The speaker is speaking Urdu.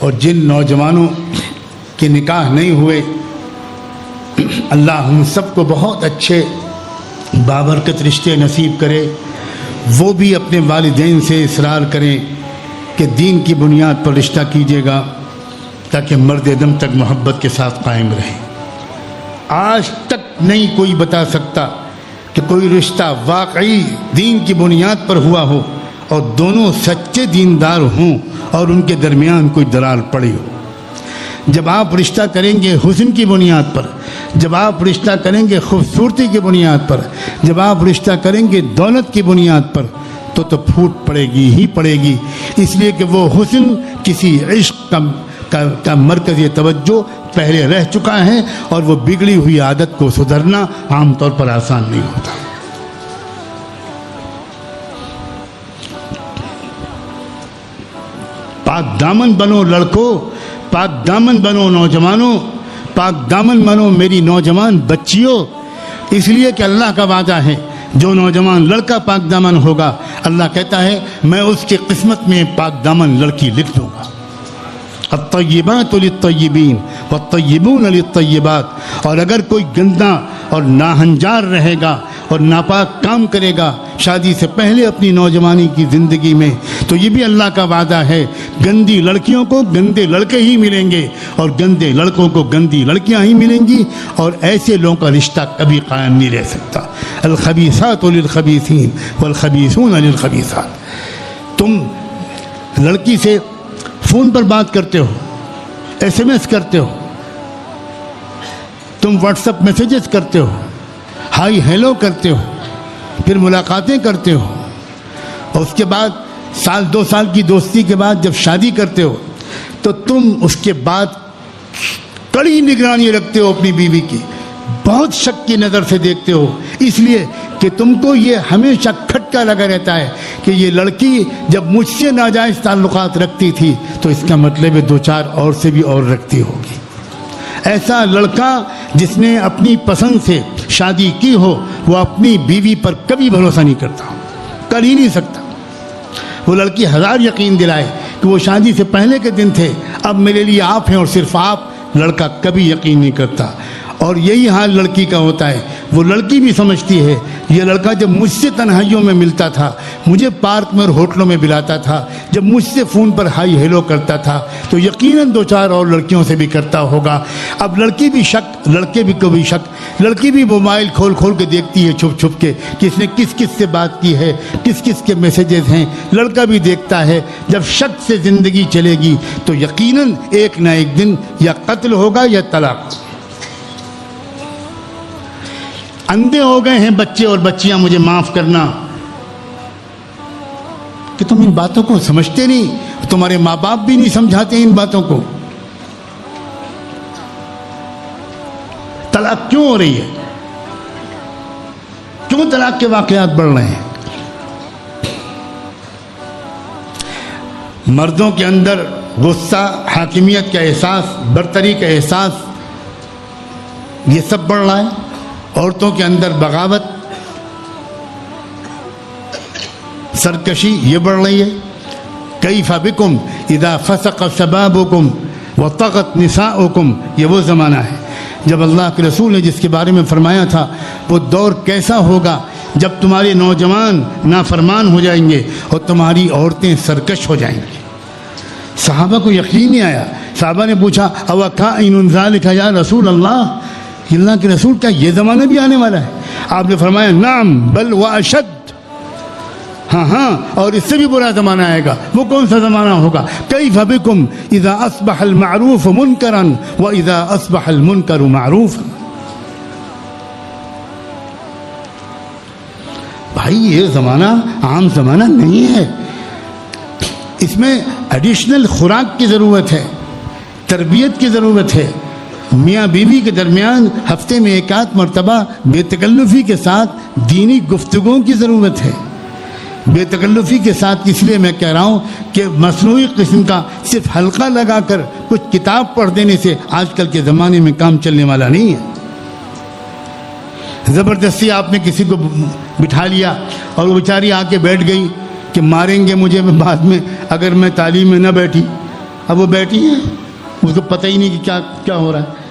اور جن نوجوانوں کے نکاح نہیں ہوئے، اللہ ہم سب کو بہت اچھے بابرکت رشتے نصیب کرے، وہ بھی اپنے والدین سے اصرار کریں کہ دین کی بنیاد پر رشتہ کیجیے گا تاکہ مرد دم تک محبت کے ساتھ قائم رہیں۔ آج تک نہیں کوئی بتا سکتا کہ کوئی رشتہ واقعی دین کی بنیاد پر ہوا ہو اور دونوں سچے دیندار ہوں اور ان کے درمیان کوئی درار پڑی ہو۔ جب آپ رشتہ کریں گے حسن کی بنیاد پر، جب آپ رشتہ کریں گے خوبصورتی کی بنیاد پر، جب آپ رشتہ کریں گے دولت کی بنیاد پر، تو پھوٹ پڑے گی ہی پڑے گی، اس لیے کہ وہ حسن کسی عشق کا مرکزی توجہ پہلے رہ چکا ہے، اور وہ بگڑی ہوئی عادت کو سدھرنا عام طور پر آسان نہیں ہوتا۔ پاک دامن بنو لڑکوں، پاک دامن بنو نوجوانوں، پاک دامن بنو میری نوجوان بچیوں، اس لیے کہ اللہ کا وعدہ ہے جو نوجوان لڑکا پاک دامن ہوگا، اللہ کہتا ہے میں اس کی قسمت میں پاک دامن لڑکی لکھ دوں گا۔ الطیبات للطیبین والطیبون للطیبات، اور اگر کوئی گندا اور ناہنجار رہے گا اور ناپاک کام کرے گا شادی سے پہلے اپنی نوجوانی کی زندگی میں، تو یہ بھی اللہ کا وعدہ ہے گندی لڑکیوں کو گندے لڑکے ہی ملیں گے اور گندے لڑکوں کو گندی لڑکیاں ہی ملیں گی، اور ایسے لوگوں کا رشتہ کبھی قائم نہیں رہ سکتا۔ الخبیثات للخبیثین والخبیثون للخبیثات۔ تم لڑکی سے فون پر بات کرتے ہو، ایس ایم ایس کرتے ہو، تم واٹس ایپ میسیجز کرتے ہو، ہائی ہیلو کرتے ہو، پھر ملاقاتیں کرتے ہو، اور اس کے بعد سال دو سال کی دوستی کے بعد جب شادی کرتے ہو تو تم اس کے بعد کڑی نگرانی رکھتے ہو اپنی بیوی کی، بہت شک کی نظر سے دیکھتے ہو، اس لیے کہ تم کو یہ ہمیشہ کھٹکا لگا رہتا ہے کہ یہ لڑکی جب مجھ سے ناجائز تعلقات رکھتی تھی تو اس کا مطلب ہے دو چار اور سے بھی اور رکھتی ہوگی۔ ایسا لڑکا جس نے اپنی پسند سے شادی کی ہو وہ اپنی بیوی پر کبھی بھروسہ نہیں کرتا، کر ہی نہیں سکتا۔ وہ لڑکی ہزار یقین دلائے کہ وہ شادی سے پہلے کے دن تھے، اب میرے لیے آپ ہیں اور صرف آپ، لڑکا کبھی یقین نہیں کرتا۔ اور یہی حال لڑکی کا ہوتا ہے، وہ لڑکی بھی سمجھتی ہے یہ لڑکا جب مجھ سے تنہائیوں میں ملتا تھا، مجھے پارک میں اور ہوٹلوں میں بلاتا تھا، جب مجھ سے فون پر ہائی ہیلو کرتا تھا تو یقیناً دو چار اور لڑکیوں سے بھی کرتا ہوگا۔ اب لڑکی بھی شک، لڑکے بھی کو بھی شک، لڑکی بھی موبائل کھول کھول کے دیکھتی ہے چھپ چھپ کے کس نے کس کس سے بات کی ہے، کس کس کے میسیجز ہیں، لڑکا بھی دیکھتا ہے۔ جب شک سے زندگی چلے گی تو یقیناً ایک نہ ایک دن یا قتل ہوگا یا طلاق۔ اندھے ہو گئے ہیں بچے اور بچیاں، مجھے معاف کرنا کہ تم ان باتوں کو سمجھتے نہیں، تمہارے ماں باپ بھی نہیں سمجھاتے ان باتوں کو۔ طلاق کیوں ہو رہی ہے؟ کیوں طلاق کے واقعات بڑھ رہے ہیں؟ مردوں کے اندر غصہ، حاکمیت کا احساس، برتری کا احساس، یہ سب بڑھ رہا ہے۔ عورتوں کے اندر بغاوت، سرکشی یہ بڑھ رہی ہے۔ کیف بکم اذا فسق شبابکم وطغت نساؤکم، یہ وہ زمانہ ہے جب اللہ کے رسول نے جس کے بارے میں فرمایا تھا وہ دور کیسا ہوگا جب تمہارے نوجوان نافرمان ہو جائیں گے اور تمہاری عورتیں سرکش ہو جائیں گی۔ صحابہ کو یقین نہیں آیا، صحابہ نے پوچھا اوکائن ذالک یا رسول اللہ، اللہ کے رسول کیا یہ زمانہ بھی آنے والا ہے؟ آپ نے فرمایا نعم بل واشد، ہاں اور اس سے بھی برا زمانہ آئے گا۔ وہ کون سا زمانہ ہوگا؟ کیف بکم اذا اصبح المعروف منکرا واذا اصبح المنکر معروفا۔ بھائی یہ زمانہ عام زمانہ نہیں ہے، اس میں ایڈیشنل خوراک کی ضرورت ہے، تربیت کی ضرورت ہے۔ میاں بیوی کے درمیان ہفتے میں ایک آدھ مرتبہ بے تکلفی کے ساتھ دینی گفتگو کی ضرورت ہے۔ بے تکلفی کے ساتھ اس لیے میں کہہ رہا ہوں کہ مصنوعی قسم کا صرف حلقہ لگا کر کچھ کتاب پڑھ دینے سے آج کل کے زمانے میں کام چلنے والا نہیں ہے۔ زبردستی آپ نے کسی کو بٹھا لیا اور وہ بیچاری آ کے بیٹھ گئی کہ ماریں گے مجھے بعد میں اگر میں تعلیم میں نہ بیٹھی، اب وہ بیٹھی ہے، اس کو پتہ ہی نہیں کہ کیا ہو رہا ہے.